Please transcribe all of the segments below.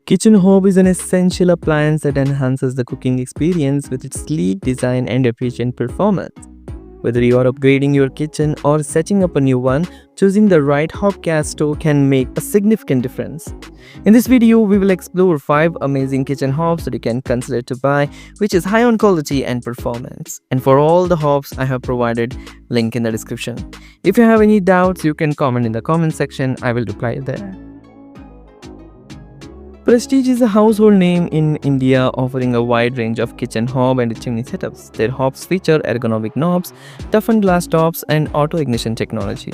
Kitchen hob is an essential appliance that enhances the cooking experience with its sleek design and efficient performance. Whether you are upgrading your kitchen or setting up a new one, choosing the right hob gas stove can make a significant difference. In this video, we will explore 5 amazing kitchen hobs that you can consider to buy, which is high on quality and performance. And for all the hobs, I have provided link in the description. If you have any doubts, you can comment in the comment section. I will reply there. Prestige is a household name in India, offering a wide range of kitchen hob and chimney setups. Their hobs feature ergonomic knobs, toughened glass tops, and auto ignition technology.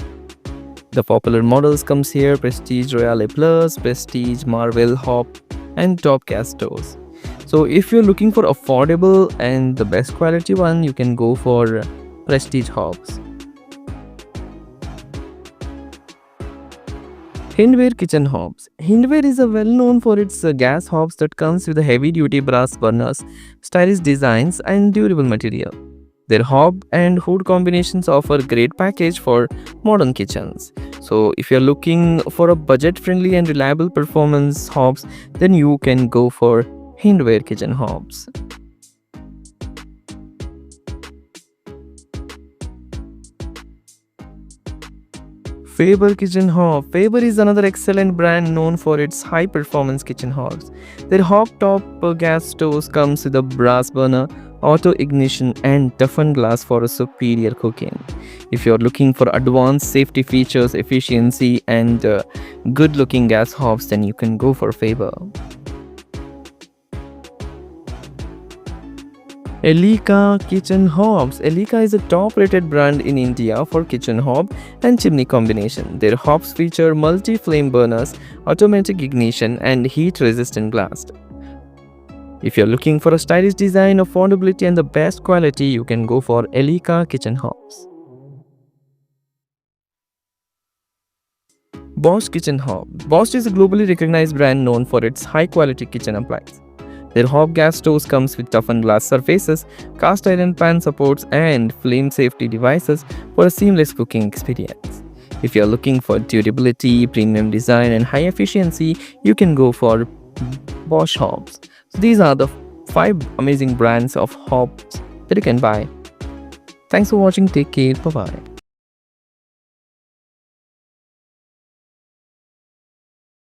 The popular models comes here: Prestige Royale Plus, Prestige Marvel Hob, and Top gas stoves. So if you're looking for affordable and the best quality one, you can go for Prestige hobs. Hindware kitchen hobs. Hindware is well known for its gas hobs that comes with heavy-duty brass burners, stylish designs, and durable material. Their hob and hood combinations offer great package for modern kitchens. So if you're looking for a budget-friendly and reliable performance hobs, then you can go for Hindware kitchen hobs. Faber kitchen hob. Faber is another excellent brand known for its high-performance kitchen hobs. Their hob top gas stoves comes with a brass burner, auto ignition, and toughened glass for a superior cooking. If you're looking for advanced safety features, efficiency, and good-looking gas hobs, then you can go for Faber. Elica kitchen hobs. Elica is a top-rated brand in India for kitchen hob and chimney combination. Their hobs feature multi-flame burners, automatic ignition, and heat-resistant glass. If you're looking for a stylish design, affordability, and the best quality, you can go for Elica kitchen hobs. Bosch kitchen hob. Bosch is a globally recognized brand known for its high-quality kitchen appliances. Their hob gas stoves comes with toughened glass surfaces, cast iron pan supports, and flame safety devices for a seamless cooking experience. If you're looking for durability, premium design, and high efficiency, you can go for Bosch hobs. So these are the 5 amazing brands of hobs that you can buy. Thanks for watching. Take care. Bye-bye.